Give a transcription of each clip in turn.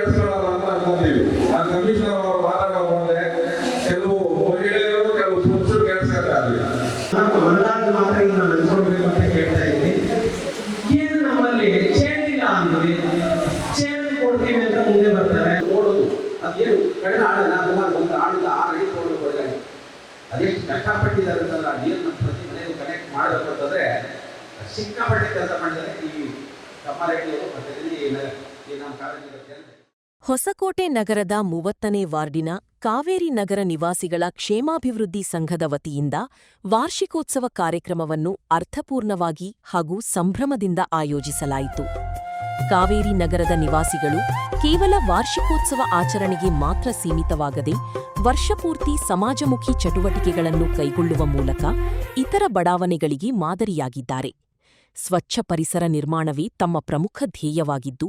ಬೆಳೆಸ್ಕೊಳ್ಳೋಣ ಅಂತ ಅನ್ಕೊಂತೀವಿ. ಆ ಕಮಿಷನರ್ ಅವರು ಮಾತಾಡೋದ್ರೆ ಕೆಲವು ಮಹಿಳೆಯರು ಕೆಲವು ಪುರುಷರು ಕೇಳಿಸ್ಕೊಳ್ತಾರೆ. ಒಂದಾದ್ರು ಮಾತ್ರ ನಾನು ಅನ್ಕೊಳ್ಬೇಕು ಅಂತ ಹೇಳ್ತಾ ಇದ್ದೀನಿ. ಏನು ನಮ್ಮಲ್ಲಿ ಚೇಂಜ್ ಇಲ್ಲ ಅಂದ್ರೆ ಚೇಂಜ್ ಕೊಡ್ತೀವಿ ಅಂತ ಮುಂದೆ ಬರ್ತಾರೆ. ನೋಡೋದು ಅದೇನು ಕಳೆದ ಆಡಲ್ಲ ಸುಮಾರು ಒಂದು ಆಡದ 6 ಅಡಿ ತಗೊಂಡು ಕೊಡಲಾಗಿ ಅದೆಷ್ಟು ಕಷ್ಟಪಟ್ಟಿದ್ದಾರೆ ಅಂತಲ್ಲ ನೀರನ್ನು ಪ್ರತಿ ಮನೆಗೂ ಕನೆಕ್ಟ್ ಮಾಡಬೇಕು ಅಂತಂದ್ರೆ ಸಿಕ್ಕಾಪಟ್ಟೆ ಕೆಲಸ ಮಾಡಿದರೆ ಈ ತಮ್ಮಾರೆಡ್ಡಿಯವರು ಮತ್ತೆ ಈ ನಮ್ಮ ಕಾಲೇಜಿನ ಹೊಸಕೋಟೆ ನಗರದ 30ನೇ ವಾರ್ಡಿನ ಕಾವೇರಿ ನಗರ ನಿವಾಸಿಗಳ ಕ್ಷೇಮಾಭಿವೃದ್ಧಿ ಸಂಘದ ವತಿಯಿಂದ ವಾರ್ಷಿಕೋತ್ಸವ ಕಾರ್ಯಕ್ರಮವನ್ನು ಅರ್ಥಪೂರ್ಣವಾಗಿ ಹಾಗೂ ಸಂಭ್ರಮದಿಂದ ಆಯೋಜಿಸಲಾಯಿತು. ಕಾವೇರಿ ನಗರದ ನಿವಾಸಿಗಳು ಕೇವಲ ವಾರ್ಷಿಕೋತ್ಸವ ಆಚರಣೆಗೆ ಮಾತ್ರ ಸೀಮಿತವಾಗದೆ ವರ್ಷಪೂರ್ತಿ ಸಮಾಜಮುಖಿ ಚಟುವಟಿಕೆಗಳನ್ನು ಕೈಗೊಳ್ಳುವ ಮೂಲಕ ಇತರ ಬಡಾವಣೆಗಳಿಗೆ ಮಾದರಿಯಾಗಿದ್ದಾರೆ. ಸ್ವಚ್ಛ ಪರಿಸರ ನಿರ್ಮಾಣವೇ ತಮ್ಮ ಪ್ರಮುಖ ಧ್ಯೇಯವಾಗಿದ್ದು,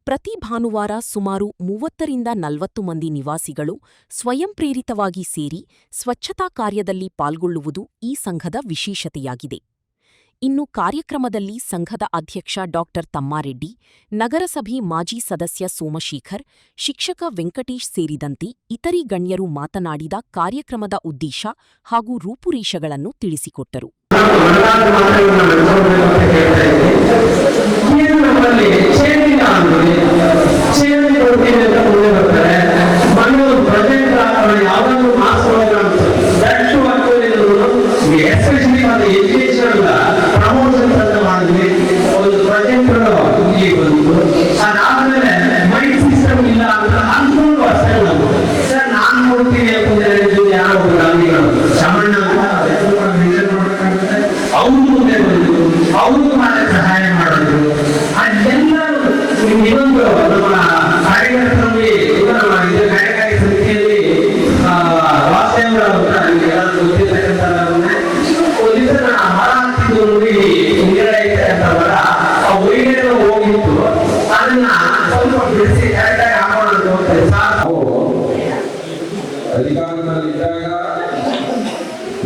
ಪ್ರತಿ ಭಾನುವಾರ ಸುಮಾರು 30ರಿಂದ 40 ಮಂದಿ ನಿವಾಸಿಗಳು ಸ್ವಯಂ ಪ್ರೇರಿತವಾಗಿ ಸೇರಿ ಸ್ವಚ್ಛತಾ ಕಾರ್ಯದಲ್ಲಿ ಪಾಲ್ಗೊಳ್ಳುವುದು ಈ ಸಂಘದ ವಿಶೇಷತೆಯಾಗಿದೆ. ಇನ್ನು ಕಾರ್ಯಕ್ರಮದಲ್ಲಿ ಸಂಘದ ಅಧ್ಯಕ್ಷ ಡಾ ತಮ್ಮಾರೆಡ್ಡಿ, ನಗರಸಭೆ ಮಾಜಿ ಸದಸ್ಯ ಸೋಮಶೇಖರ್, ಶಿಕ್ಷಕ ವೆಂಕಟೇಶ್ ಸೇರಿದಂತೆ ಇತರೆ ಗಣ್ಯರು ಮಾತನಾಡಿದ ಕಾರ್ಯಕ್ರಮದ ಉದ್ದೇಶ ಹಾಗೂ ರೂಪುರೇಷೆಗಳನ್ನು ತಿಳಿಸಿಕೊಟ್ಟರು. ಪ್ರಮೋಷನ್ ಅಂತ ಮಾಡಿದ್ವಿ. ಒಂದು ಪ್ರಾಜೆಕ್ಟ್ ಇಲ್ಲಿ ಬಂದಿದ್ದು ಅದಾದ್ಮೇಲೆ ಮೈಂಡ್ ಸಿಸ್ಟಮ್ ಇಲ್ಲ ಅಂತ ಅನ್ಕೊಂಡು ಅಷ್ಟೇ ನಾವು ಸರ್ ನಾನು ನೋಡ್ತೀನಿ ಅಂತಂದ್ರೆ ಯಾರೋ ಗಾಂಧಿಗಳು ಚಮಣ್ಣ ಅವ್ರು ಮುಂದೆ ಬಂದಿದ್ರು, ಅವ್ರಿಗೂ ಮಾಡಿ ಸಹಾಯ ಮಾಡಿದ್ರು. ಅದೆಲ್ಲರೂ ಇನ್ನೊಂದು ನಮ್ಮ ಕಾರ್ಯಕರ್ತರಲ್ಲಿ ನಮ್ಮ ಕಾರ್ಯಕಾರಿ ಸಮಿತಿಯಲ್ಲಿ ವಾಸ್ತವ್ಯ ಎಲ್ಲರೂ ಗೊತ್ತಿರ್ತಕ್ಕಂಥ ಮರ ಹತ್ತಿದ್ದು ನೋಡಿ ನೀರ ಐತೆ ಅಂತ ಮರ ಆ ಒಯ್ಗೆಲ್ಲ ಹೋಗಿತ್ತು. ಅದನ್ನ ಸ್ವಲ್ಪ ಬಿಡಿಸಿ ಕರೆಕ್ಟಾಗಿ ಹಾಕೊಂಡು ಹೋಗ್ತಾರೆ. ಸಾಕು ಅಧಿಕಾರದಲ್ಲಿದ್ದಾಗ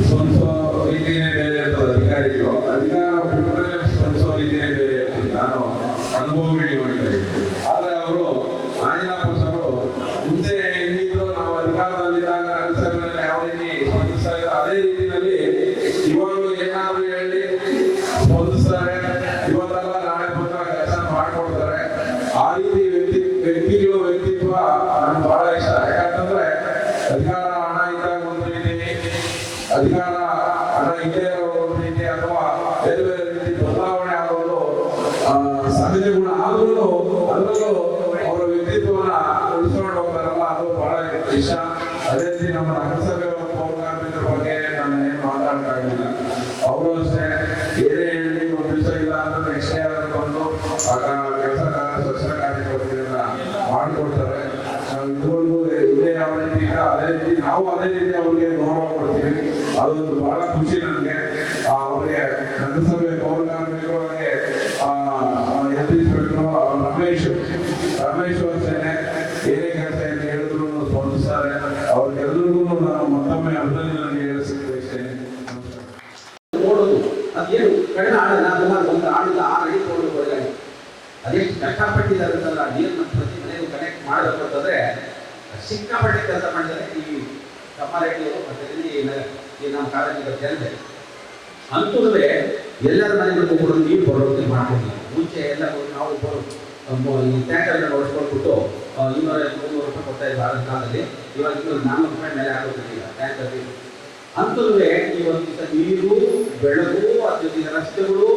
ಸ್ಪಂದಿಸುವ ರೀತಿಯೇ ಬೇರೆ ಇರ್ತದೆ. ಅಧಿಕಾರಿಗಳು ಅಧಿಕಾರ ಬಿಟ್ಟರೆ ಸ್ಪಂದಿಸುವ ರೀತಿಯೇ ಬೇರೆ ಇರ್ತದೆ. ನಾನು ಅನುಭವಗಳು ಮಾಡಿದ್ದೇನೆ. ಆದ್ರೆ ಅವರು ಆಂಜನಾಪುರಸರು ಮುಂದೆ ಹೆಂಗಿದ್ರು ನಾವು ಅಧಿಕಾರದಲ್ಲಿದ್ದಾಗ ನಗರಸಭೆಯಲ್ಲಿ ಯಾವ ರೀತಿ ಸ್ಪಂದಿಸ್ತಾ ಇದ್ರು ಅದೇ ರೀತಿಯಲ್ಲಿ ಇವಾಗಲೂ ಏನಾದ್ರು ಹೇಳಿ ಸ್ಪಂದಿಸ್ತಾರೆ. ಇವತ್ತೆಲ್ಲ ನಾಳೆ ಬಂದ ಕೆಲಸ ಮಾಡ್ಕೊಡ್ತಾರೆ. ಆ ರೀತಿ ವ್ಯಕ್ತಿಗಳು ವ್ಯಕ್ತಿತ್ವ ನಮ್ಗೆ ಬಹಳ ಇಷ್ಟ. ಯಾಕಂತಂದ್ರೆ ಅಧಿಕಾರ ಹಣ ಇದ್ದಾಗ ಒಂದು ರೀತಿ, ಅಧಿಕಾರ ಹಣ ಇದ್ದೇ ಇರೋ ಒಂದು ರೀತಿ, ಅಥವಾ ಬೇರೆ ಬೇರೆ ರೀತಿ ಬದಲಾವಣೆ ಆಗೋದು ಸಹಜ ಗುಣ. ಆದ್ರೂ ಅದರಲ್ಲೂ ಅವರ ವ್ಯಕ್ತಿತ್ವನ ಉಳಿಸ್ಕೊಂಡು ಹೋಗ್ತಾರಲ್ಲ, ಅದು ಬಹಳ ಇಷ್ಟ. ಅದೇ ರೀತಿ ನಮ್ಮ ನಗರಸಭೆ ಪೌರ ಕಾರ್ಮಿಕರ ಬಗ್ಗೆ ನಾನು ಏನು ಮಾತಾಡಕ್ಕಾಗಿಲ್ಲ. ಅವರು ಅಷ್ಟೇ ಏನೇ ಹೇಳಿ ಒಂದು ದಿವಸ ಇಲ್ಲ ಅಂದ್ರೆ ನೆಕ್ಸ್ಟ್ ಡೇ ಬಂದು ಕೆಲಸ ಸ್ವಚ್ಛ ಕಾರ್ಯಕ್ರಮಗಳನ್ನ ಮಾಡಿಕೊಡ್ತಾರೆ. ಇದುವರೆಗೂ ಇದೇ ಯಾವ ರೀತಿ ಇಲ್ಲ ಅದೇ ರೀತಿ ನಾವು ಅದೇ ರೀತಿ ಅವ್ರಿಗೆ ಗೌರವ ಕೊಡ್ತೀವಿ. ಅದೊಂದು ಬಹಳ ಖುಷಿ ನನಗೆ. ಅವ್ರಿಗೆ ನಗರಸಭೆ ಪೌರ ಕಾರ್ಮಿಕರಿಗೆ ಎದುರಿಸಬೇಕು. ರಮೇಶ್ ಅಷ್ಟೇನೆ ಏನೇ ಕೆಲಸ ಏನು ಹೇಳಿದ್ರು ಸ್ಪಂದಿಸ್ತಾರೆ. ಅವ್ರಿಗೆಲ್ಲರಿಗೂ ನಾನು ಮತ್ತೊಮ್ಮೆ ಅಭಿನಂದನೆ ಹೇಳಿಸ್ತೇನೆ. ನೋಡೋದು ಅದೇನು ಕಳೆದ ಆಡಲ್ಲ ಸುಮಾರು ಒಂದು ಆಡದ 6 ಅಡಿ ತಗೊಂಡು ಕೊಡಲಾಗಿ ಅದೆಷ್ಟು ಕಷ್ಟಪಟ್ಟಿದ್ದಾರೆ ಅಂತಲ್ಲ ನೀರನ್ನು ಪ್ರತಿ ಮನೆಗೂ ಕನೆಕ್ಟ್ ಮಾಡಬೇಕು ಅಂತಂದ್ರೆ ಸಿಕ್ಕಾಪಟ್ಟೆ ಕೆಲಸ ಮಾಡಿದರೆ ಈ ತಮ್ಮಾರೆಡ್ಡಿಯವರು ಮತ್ತೆ ಈ ನಮ್ಮ ಕಾಲೇಜಿನ ಜನತೆ ಅಂತೂ ಎಲ್ಲರ ಮನೆಗಳಿಗೂ ಕೂಡ ನೀರು ಬರೋದಕ್ಕೆ ಮಾಡ್ಕೊಂಡಿಲ್ಲ. ಮುಂಚೆ ಎಲ್ಲ ನಾವು ಈ ಟ್ಯಾಂಕರ್ನ ಓಡಿಸ್ಕೊಂಡ್ಬಿಟ್ಟು 200-300 ರೂಪಾಯಿ ಕೊಡ್ತಾ ಇದ್ದ ಆಗಿನ ಕಾಲದಲ್ಲಿ. ಇವಾಗ 400 ರೂಪಾಯಿ ಮೇಲೆ ಆಗೋದಿಲ್ಲ ಟ್ಯಾಂಕರ್ ನೀರು. ಅಂತೂ ಈ ಒಂದು ದಿವಸ ನೀರು, ಬೆಳಕು, ಅದ್ರ ಜೊತೆಗೆ ರಸ್ತೆಗಳು,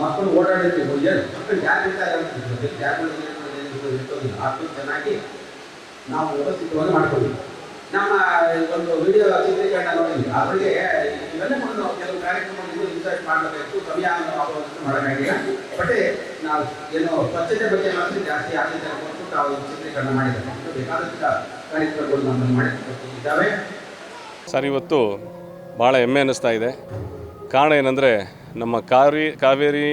ಮಕ್ಕಳು ಓಡಾಡಿರ್ತೀವಿ. ಮಕ್ಕಳು ಜಾಗೃತ ಇರ್ತೋದಿಲ್ಲ. ಅಷ್ಟು ಚೆನ್ನಾಗಿ ನಾವು ವ್ಯವಸ್ಥಿತವಾಗಿ ಮಾಡ್ಕೊಂಡಿದ್ವಿ. ನಮ್ಮ ಒಂದು ವಿಡಿಯೋ ಚಿತ್ರೀಕರಣ ನೋಡಿದ್ವಿ. ಅವರಿಗೆ ಇವೆಲ್ಲ ಕೂಡ ನಾವು ಕೆಲವು ಕಾರ್ಯಕ್ರಮಗಳು ಇನ್ಸರ್ಟ್ ಮಾಡಬೇಕು. ಸಮಯ ಮಾಡೋಕ್ಕಾಗಿಲ್ಲ. ಬಟ್ ನಾವು ಏನು ಸ್ವಚ್ಛತೆ ಬಗ್ಗೆ ಮಾತ್ರ ಜಾಸ್ತಿ ಆದ್ಯತೆ ಕೊಟ್ಟು ನಾವು ಚಿತ್ರೀಕರಣ ಮಾಡಿದ್ದೇವೆ. ಬೇಕಾದಷ್ಟು ಕಾರ್ಯಕ್ರಮಗಳು ನಮ್ಮನ್ನು ಮಾಡಿದ್ದಾವೆ. ಸರ್, ಇವತ್ತು ಭಾಳ ಹೆಮ್ಮೆ ಅನ್ನಿಸ್ತಾ ಇದೆ. ಕಾರಣ ಏನಂದರೆ ನಮ್ಮ ಕಾವೇರಿ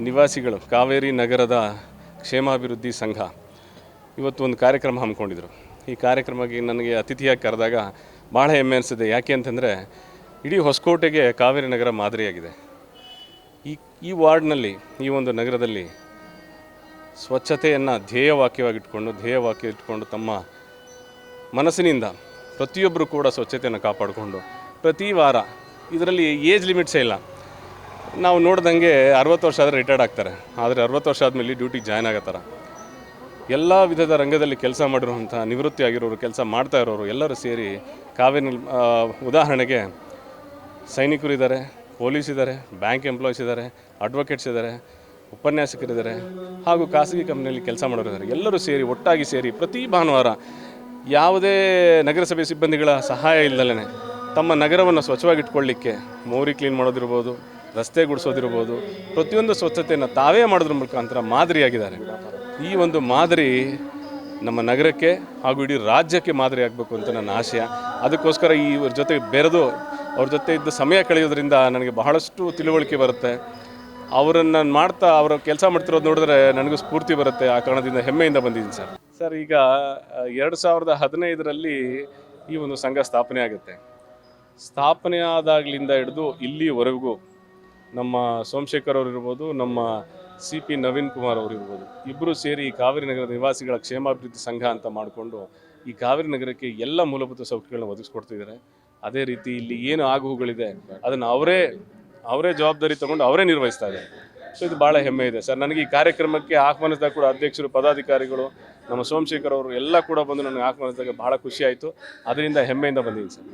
ನಿವಾಸಿಗಳು, ಕಾವೇರಿ ನಗರದ ಕ್ಷೇಮಾಭಿವೃದ್ಧಿ ಸಂಘ ಇವತ್ತು ಒಂದು ಕಾರ್ಯಕ್ರಮ ಹಮ್ಮಿಕೊಂಡಿದ್ರು. ಈ ಕಾರ್ಯಕ್ರಮಕ್ಕೆ ನನಗೆ ಅತಿಥಿಯಾಗಿ ಕರೆದಾಗ ಭಾಳ ಹೆಮ್ಮೆ ಅನಿಸಿದೆ. ಯಾಕೆ ಅಂತಂದರೆ ಇಡೀ ಹೊಸಕೋಟೆಗೆ ಕಾವೇರಿ ನಗರ ಮಾದರಿಯಾಗಿದೆ. ಈ ವಾರ್ಡ್ನಲ್ಲಿ, ಈ ಒಂದು ನಗರದಲ್ಲಿ ಸ್ವಚ್ಛತೆಯನ್ನು ಧ್ಯೇಯವಾಕ್ಯ ಇಟ್ಕೊಂಡು ತಮ್ಮ ಮನಸ್ಸಿನಿಂದ ಪ್ರತಿಯೊಬ್ಬರು ಕೂಡ ಸ್ವಚ್ಛತೆಯನ್ನು ಕಾಪಾಡಿಕೊಂಡು ಪ್ರತಿ ವಾರ, ಇದರಲ್ಲಿ ಏಜ್ ಲಿಮಿಟ್ಸೇ ಇಲ್ಲ. ನಾವು ನೋಡ್ದಂಗೆ 60 ವರ್ಷ ಆದರೆ ರಿಟೈರ್ಡ್ ಆಗ್ತಾರೆ, ಆದರೆ 60 ವರ್ಷ ಆದಮೇಲೆ ಡ್ಯೂಟಿಗೆ ಜಾಯ್ನ್ ಆಗತ್ತಾರ. ಎಲ್ಲ ವಿಧದ ರಂಗದಲ್ಲಿ ಕೆಲಸ ಮಾಡಿರುವಂಥ ನಿವೃತ್ತಿ ಆಗಿರೋರು, ಕೆಲಸ ಮಾಡ್ತಾ ಇರೋರು ಎಲ್ಲರೂ ಸೇರಿ ಕಾವೇರಿ ಉದಾಹರಣೆಗೆ ಸೈನಿಕರಿದ್ದಾರೆ, ಪೊಲೀಸ್ ಇದ್ದಾರೆ, ಬ್ಯಾಂಕ್ ಎಂಪ್ಲಾಯೀಸ್ ಇದ್ದಾರೆ, ಅಡ್ವೊಕೇಟ್ಸ್ ಇದ್ದಾರೆ, ಉಪನ್ಯಾಸಕರಿದ್ದಾರೆ, ಹಾಗೂ ಖಾಸಗಿ ಕಂಪ್ನಿಯಲ್ಲಿ ಕೆಲಸ ಮಾಡೋರು ಇದ್ದಾರೆ. ಎಲ್ಲರೂ ಸೇರಿ ಒಟ್ಟಾಗಿ ಸೇರಿ ಪ್ರತಿ ಭಾನುವಾರ ಯಾವುದೇ ನಗರಸಭೆ ಸಿಬ್ಬಂದಿಗಳ ಸಹಾಯ ಇಲ್ಲದಲೇ ತಮ್ಮ ನಗರವನ್ನು ಸ್ವಚ್ಛವಾಗಿಟ್ಕೊಳ್ಳಿಕ್ಕೆ ಮೋರಿ ಕ್ಲೀನ್ ಮಾಡೋದಿರ್ಬೋದು, ರಸ್ತೆ ಗುಡಿಸೋದಿರ್ಬೋದು, ಪ್ರತಿಯೊಂದು ಸ್ವಚ್ಛತೆಯನ್ನು ತಾವೇ ಮಾಡೋದ್ರ ಮುಖಾಂತರ ಮಾದರಿಯಾಗಿದ್ದಾರೆ. ಈ ಒಂದು ಮಾದರಿ ನಮ್ಮ ನಗರಕ್ಕೆ ಹಾಗೂ ಇಡೀ ರಾಜ್ಯಕ್ಕೆ ಮಾದರಿ ಆಗಬೇಕು ಅಂತ ನನ್ನ ಆಶಯ. ಅದಕ್ಕೋಸ್ಕರ ಇವ್ರ ಜೊತೆ ಬೆರೆದು ಅವ್ರ ಜೊತೆ ಇದ್ದ ಸಮಯ ಕಳೆಯೋದ್ರಿಂದ ನನಗೆ ಬಹಳಷ್ಟು ತಿಳುವಳಿಕೆ ಬರುತ್ತೆ. ಅವರನ್ನು ಮಾಡ್ತಾ ಅವರ ಕೆಲಸ ಮಾಡ್ತಿರೋದು ನೋಡಿದ್ರೆ ನನಗೂ ಸ್ಫೂರ್ತಿ ಬರುತ್ತೆ. ಆ ಕಾರಣದಿಂದ ಹೆಮ್ಮೆಯಿಂದ ಬಂದಿದ್ದೀನಿ ಸರ್. ಈಗ 2015ರಲ್ಲಿ ಈ ಒಂದು ಸಂಘ ಸ್ಥಾಪನೆ ಆಗುತ್ತೆ. ಸ್ಥಾಪನೆ ಆದಾಗಲಿಂದ ಹಿಡಿದು ಇಲ್ಲಿವರೆಗೂ ನಮ್ಮ ಸೋಮಶೇಖರ್ ಅವರು ಇರ್ಬೋದು, ನಮ್ಮ CP ನವೀನ್ ಕುಮಾರ್ ಅವರು ಇರ್ಬೋದು, ಇಬ್ಬರು ಸೇರಿ ಈ ಕಾವೇರಿ ನಗರದ ನಿವಾಸಿಗಳ ಕ್ಷೇಮಾಭಿವೃದ್ಧಿ ಸಂಘ ಅಂತ ಮಾಡಿಕೊಂಡು ಈ ಕಾವೇರಿ ನಗರಕ್ಕೆ ಎಲ್ಲ ಮೂಲಭೂತ ಸೌಕರ್ಯಗಳನ್ನ ಒದಗಿಸ್ಕೊಡ್ತಿದ್ದಾರೆ. ಅದೇ ರೀತಿ ಇಲ್ಲಿ ಏನು ಆಗುಗಳಿದೆ ಅದನ್ನು ಅವರೇ ಜವಾಬ್ದಾರಿ ತಗೊಂಡು ಅವರೇ ನಿರ್ವಹಿಸ್ತಾ ಇದ್ದಾರೆ. ಸೊ ಇದು ಭಾಳ ಹೆಮ್ಮೆ ಇದೆ ಸರ್. ನನಗೆ ಈ ಕಾರ್ಯಕ್ರಮಕ್ಕೆ ಆಹ್ವಾನಿಸಿದಾಗ ಕೂಡ ಅಧ್ಯಕ್ಷರು, ಪದಾಧಿಕಾರಿಗಳು, ನಮ್ಮ ಸೋಮಶೇಖರ್ ಅವರು ಎಲ್ಲ ಕೂಡ ಬಂದು ನನಗೆ ಆಹ್ವಾನಿಸಿದಾಗ ಬಹಳ ಖುಷಿ ಆಯಿತು. ಅದರಿಂದ ಹೆಮ್ಮೆಯಿಂದ ಬಂದಿದ್ದೀನಿ ಸರ್.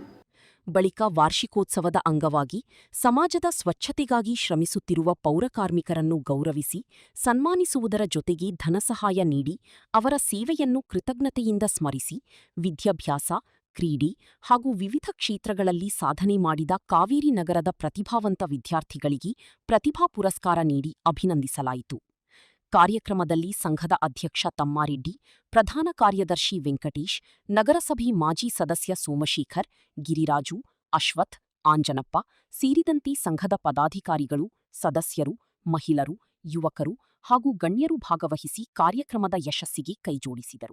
ಬಳಿಕ ವಾರ್ಷಿಕೋತ್ಸವದ ಅಂಗವಾಗಿ ಸಮಾಜದ ಸ್ವಚ್ಛತೆಗಾಗಿ ಶ್ರಮಿಸುತ್ತಿರುವ ಪೌರಕಾರ್ಮಿಕರನ್ನು ಗೌರವಿಸಿ ಸನ್ಮಾನಿಸುವುದರ ಜೊತೆಗೆ ಧನಸಹಾಯ ನೀಡಿ ಅವರ ಸೇವೆಯನ್ನು ಕೃತಜ್ಞತೆಯಿಂದ ಸ್ಮರಿಸಿ ವಿದ್ಯಾಭ್ಯಾಸ, ಕ್ರೀಡೆ ಹಾಗೂ ವಿವಿಧ ಕ್ಷೇತ್ರಗಳಲ್ಲಿ ಸಾಧನೆ ಮಾಡಿದ ಕಾವೇರಿ ನಗರದ ಪ್ರತಿಭಾವಂತ ವಿದ್ಯಾರ್ಥಿಗಳಿಗೆ ಪ್ರತಿಭಾ ಪುರಸ್ಕಾರ ನೀಡಿ ಅಭಿನಂದಿಸಲಾಯಿತು. ಕಾರ್ಯಕ್ರಮದಲ್ಲಿ ಸಂಘದ ಅಧ್ಯಕ್ಷ ತಮ್ಮಾರೆಡ್ಡಿ, ಪ್ರಧಾನ ಕಾರ್ಯದರ್ಶಿ ವೆಂಕಟೇಶ್, ನಗರಸಭೆ ಮಾಜಿ ಸದಸ್ಯ ಸೋಮಶೇಖರ್, ಗಿರಿರಾಜು, ಅಶ್ವಥ್, ಆಂಜನಪ್ಪ ಸೇರಿದಂತೆ ಸಂಘದ ಪದಾಧಿಕಾರಿಗಳು, ಸದಸ್ಯರು, ಮಹಿಳರು, ಯುವಕರು ಹಾಗೂ ಗಣ್ಯರು ಭಾಗವಹಿಸಿ ಕಾರ್ಯಕ್ರಮದ ಯಶಸ್ಸಿಗೆ ಕೈಜೋಡಿಸಿದರು.